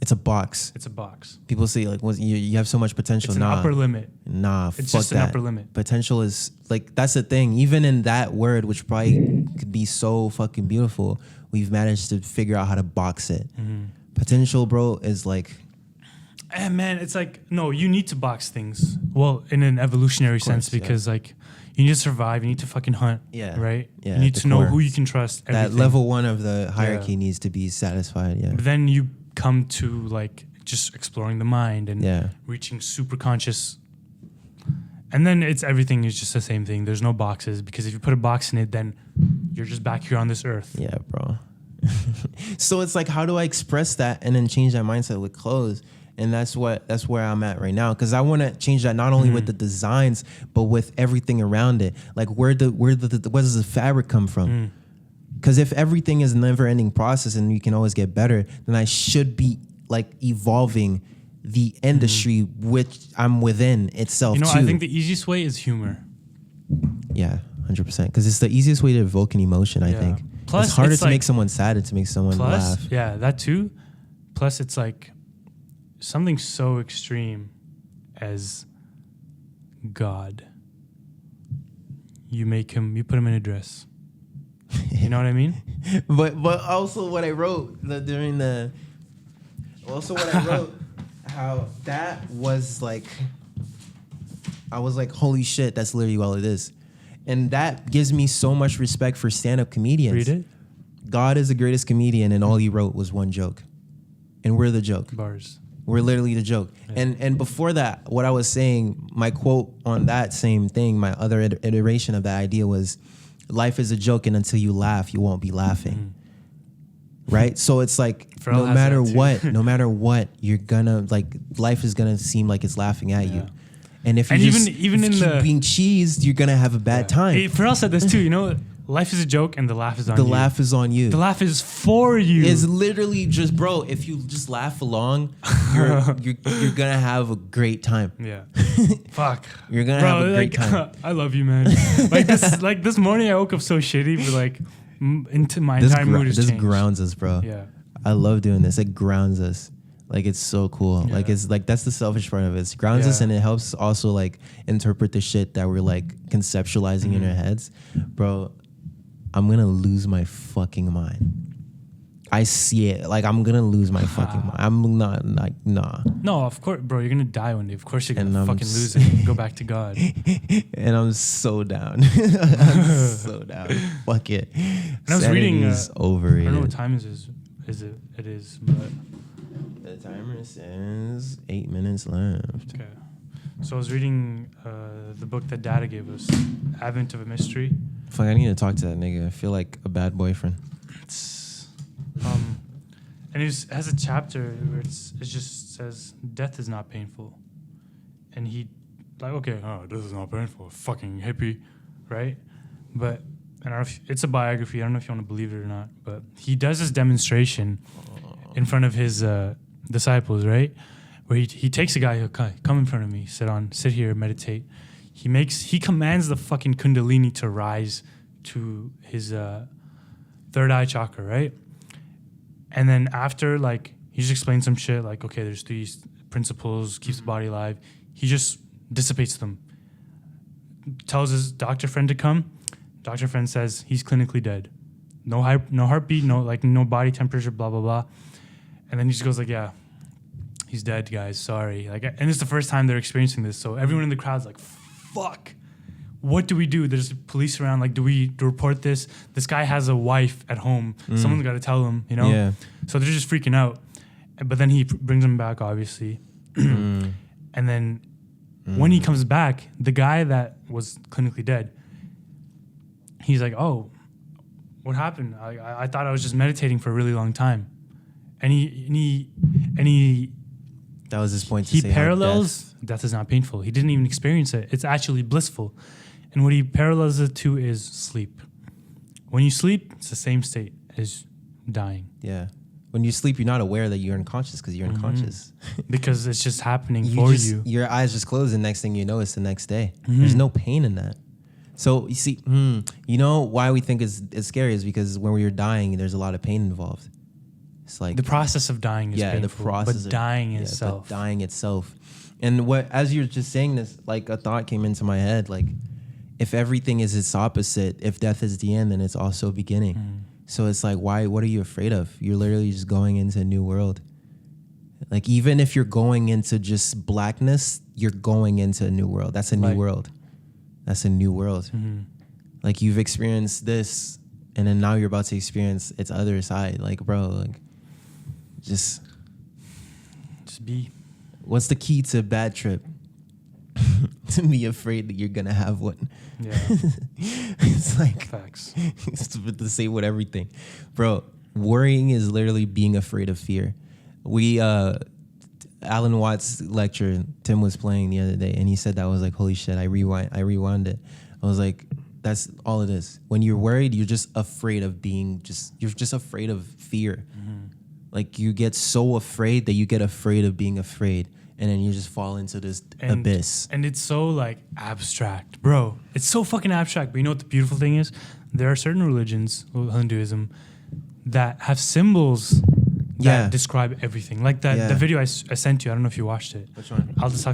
It's a box. It's a box. People say, like, you have so much potential. It's an upper limit. It's just an upper limit. Potential is, like, that's the thing. Even in that word, which probably could be so fucking beautiful, we've managed to figure out how to box it. Potential, bro, is like... man, it's like, no, you need to box things. Well, in an evolutionary sense, because, like, you need to survive. You need to fucking hunt. Yeah. Right? Yeah. You need to know who you can trust. That level one of the hierarchy needs to be satisfied, But then you come to, like, just exploring the mind and reaching super conscious. And then everything is just the same thing. There's no boxes, because if you put a box in it, then you're just back here on this earth. Yeah, bro. So it's like, how do I express that and then change that mindset with clothes? And that's where I'm at right now, because I want to change that not only with the designs, but with everything around it. Like, where does the fabric come from? Because if everything is a never-ending process and you can always get better, then I should be like evolving the industry which I'm within itself. You know, too. I think the easiest way is humor. Yeah, 100%. Because it's the easiest way to evoke an emotion. I think. Plus, it's harder it's to like, make someone sad than to make someone laugh. Yeah, that too. Plus, it's like something so extreme as God. You put him in a dress. You know what I mean? But also what I wrote how that was like, I was like, holy shit, that's literally all it is. And that gives me so much respect for stand-up comedians. Read it. God is the greatest comedian, and all he wrote was one joke. And we're the joke. Bars. We're literally the joke. Yeah. And before that, what I was saying, my quote on that same thing, my other iteration of that idea was, life is a joke, and until you laugh, you won't be laughing. Right? So it's like, no matter what, you're gonna, like, life is gonna seem like it's laughing at you. And if you keep being cheesed, you're gonna have a bad time. Pharrell said this too, you know, life is a joke and the laugh is on you. The laugh is on you. The laugh is for you. It's literally just, bro, if you just laugh along, you're gonna have a great time. Yeah. Fuck. You're gonna have a great time. I love you, man. like this morning I woke up so shitty, but like into my entire mood has changed. This grounds us, bro. Yeah. I love doing this. It grounds us. Like, it's so cool. Yeah. Like, it's like, that's the selfish part of it. It grounds us, and it helps also like interpret the shit that we're like conceptualizing in our heads. Bro, I'm gonna lose my fucking mind. I see it. Like, I'm gonna lose my fucking mind. I'm not like, nah. No, of course, bro. You're gonna die one day. Of course, you're gonna fucking lose it and go back to God. And I'm so down. I'm so down. Fuck it. And I was reading. Overrated. I don't know what time it is, but the timer says 8 minutes left. Okay. So I was reading the book that Dada gave us, Advent of a Mystery. Fuck, I need to talk to that nigga. I feel like a bad boyfriend. It's, and it has a chapter where it just says death is not painful, and he like, okay, death is not painful, fucking hippie, right? But I don't know if it's a biography. I don't know if you want to believe it or not, but he does this demonstration in front of his disciples, right? Where he takes a guy who come in front of me, sit here, meditate. He commands the fucking kundalini to rise to his third eye chakra, right? And then after, like, he just explains some shit, like, okay, there's 3 principles, keeps the body alive. He just dissipates them. Tells his doctor friend to come. Doctor friend says he's clinically dead. No heartbeat, no body temperature, blah, blah, blah. And then he just goes like, yeah, he's dead, guys, sorry. Like, and it's the first time they're experiencing this. So everyone in the crowd's like, fuck, what do we do? There's police around. Like, do we report this? This guy has a wife at home. Someone's got to tell him, you know? Yeah. So they're just freaking out. But then he brings him back, obviously. And then when he comes back, the guy that was clinically dead, he's like, oh, what happened? I thought I was just meditating for a really long time. And he that was his point. He parallels death is not painful. He didn't even experience it. It's actually blissful. And what he parallels it to is sleep. When you sleep, it's the same state as dying. Yeah. When you sleep, you're not aware that you're unconscious because you're unconscious. Because it's just happening for you. Your eyes just close, and next thing you know, it's the next day. There's no pain in that. So you see, you know why we think it's scary is because when we are dying, there's a lot of pain involved. It's like the process of dying is painful, the process but dying itself. But dying itself. And as you're just saying this, like a thought came into my head, like if everything is its opposite, if death is the end, then it's also beginning. So it's like, what are you afraid of? You're literally just going into a new world. Like, even if you're going into just blackness, you're going into a new world. That's a new world. That's a new world. Like, you've experienced this, and then now you're about to experience its other side. Like, bro, like, just be. What's the key to a bad trip? To be afraid that you're gonna have one. Yeah. It's like facts. It's the same with everything, bro. Worrying is literally being afraid of fear. We Alan Watts' lecture Tim was playing the other day, and he said that was like, holy shit. I rewound it. I was like, That's all it is. When you're worried, you're just afraid of you're just afraid of fear. Like you get so afraid that you get afraid of being afraid. And then you just fall into this abyss. And it's so like abstract, bro. It's so fucking abstract. But you know what the beautiful thing is? There are certain religions, Hinduism, that have symbols that describe everything. Like that the video I sent you. I don't know if you watched it. Which one? Aldous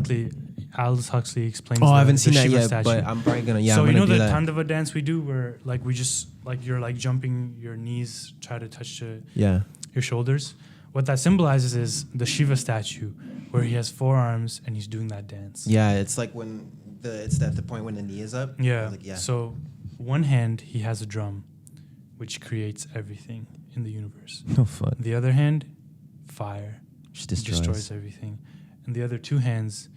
Huxley explains. I haven't seen that Shiva yet, statue. but I'm probably gonna. So I'm you know do the that. Tandava dance we do, where like we just like you're like jumping, your knees try to touch your shoulders. What that symbolizes is the Shiva statue, where he has 4 arms and he's doing that dance. Yeah, it's like when it's at the point when the knee is up. Yeah. Like, So one hand he has a drum, which creates everything in the universe. Oh fuck. The other hand, fire, Which destroys everything, and the other 2 hands,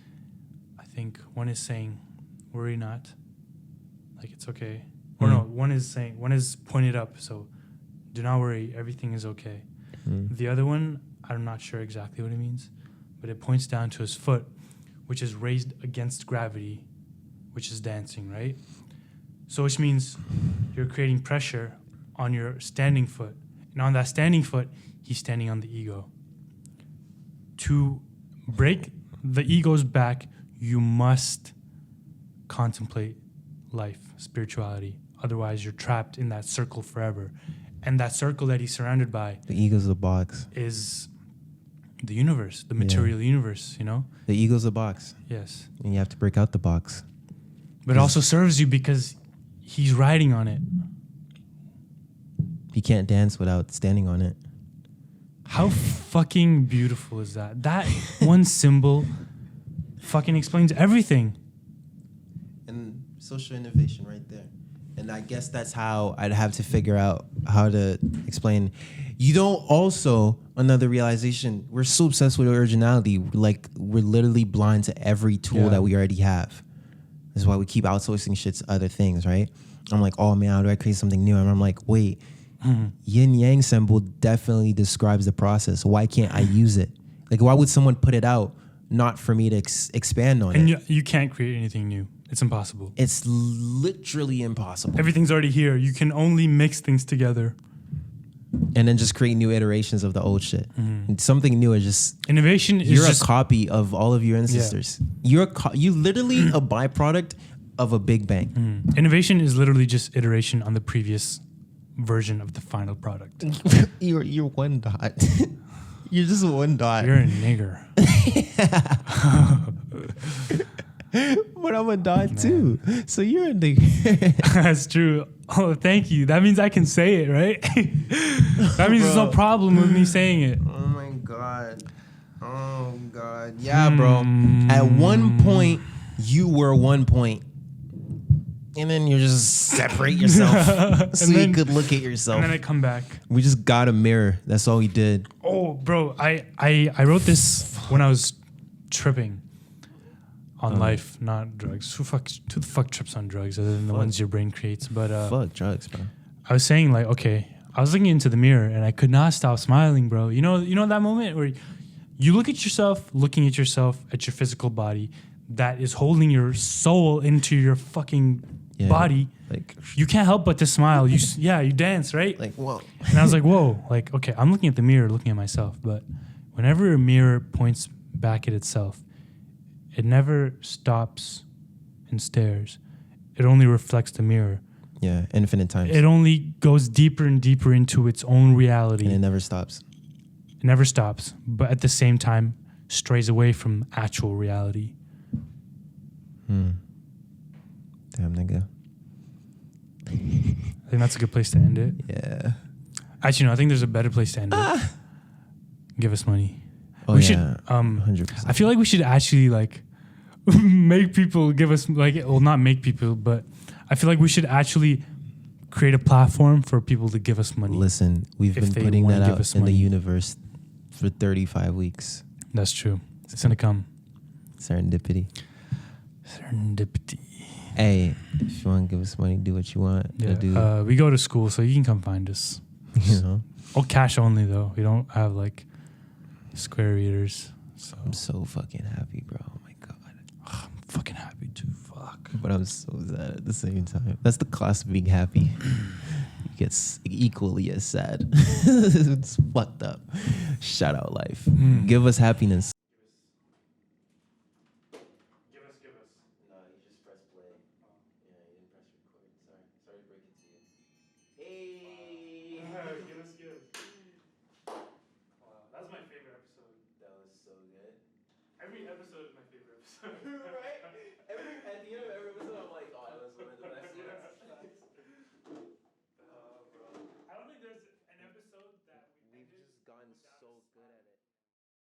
I think one is saying, "Worry not," like it's okay, or no, one is pointed up, so do not worry, everything is okay. The other one, I'm not sure exactly what it means, but it points down to his foot, which is raised against gravity, which is dancing, right? So which means you're creating pressure on your standing foot. And on that standing foot, he's standing on the ego. To break the ego's back, you must contemplate life, spirituality. Otherwise, you're trapped in that circle forever. And that circle that he's surrounded by, the ego's a box, is the universe, the material universe, you know? The ego's a box. Yes. And you have to break out the box. But it also serves you because he's riding on it. You can't dance without standing on it. How fucking beautiful is that? That one symbol fucking explains everything. And social innovation right there. And I guess that's how I'd have to figure out how to explain. You don't also, another realization, we're so obsessed with originality. Like, we're literally blind to every tool that we already have. That's why we keep outsourcing shit to other things, right? I'm like, oh man, how do I create something new? And I'm like, wait, yin yang symbol definitely describes the process. Why can't I use it? Like, why would someone put it out not for me to expand on it? And you can't create anything new. It's impossible. It's literally impossible. Everything's already here. You can only mix things together. And then just create new iterations of the old shit. Something new is just... Innovation is You're just... a copy of all of your ancestors. Yeah. You literally a byproduct of a Big Bang. Innovation is literally just iteration on the previous version of the final product. You're one dot. You're just one dot. You're a nigger. But I'm a dot too. So you're a nigger. That's true. Oh, thank you. That means I can say it, right? That means there's no problem with me saying it. Oh my God. Oh God. Yeah, bro. At one point, you were 1 point. And then you just separate yourself so you could look at yourself. And then I come back. We just got a mirror. That's all we did. Oh, bro. I wrote this when I was tripping on life, not drugs. Who the fuck trips on drugs other than the ones your brain creates? But fuck drugs, bro. I was saying like, okay, I was looking into the mirror and I could not stop smiling, bro. You know that moment where you look at yourself, looking at yourself, at your physical body that is holding your soul into your fucking body. Like, you can't help but to smile. You dance, right? Like, whoa. And I was like, whoa. Like, okay, I'm looking at the mirror, looking at myself. But whenever a mirror points back at itself, it never stops and stares. It only reflects the mirror. Yeah, infinite times. It only goes deeper and deeper into its own reality. And it never stops. It never stops, but at the same time, strays away from actual reality. Damn, nigga. I think that's a good place to end it. Yeah. Actually, no, I think there's a better place to end it. Give us money. Oh, we yeah. should 100%. I feel like we should actually like make people give us not make people, but I feel like we should actually create a platform for people to give us money. Listen, we've been putting that out in the universe for 35 weeks. That's true. It's gonna come. Serendipity. Serendipity. Hey, if you want to give us money, do what you want. Yeah. We go to school, so you can come find us. You know? Oh, cash only though. We don't have like square readers. So I'm so fucking happy, bro. Oh my God. I'm fucking happy too. Fuck. Fuck. But I'm so sad at the same time. That's the cost of being happy. You get equally as sad. It's fucked up. Shout out life. Give us happiness. Give us. No, you just press play. Yeah, you didn't press record. Sorry to break it to you. Hey! Give. Wow, that was my favorite episode. That was so good. Every episode is my favorite episode. Right? Every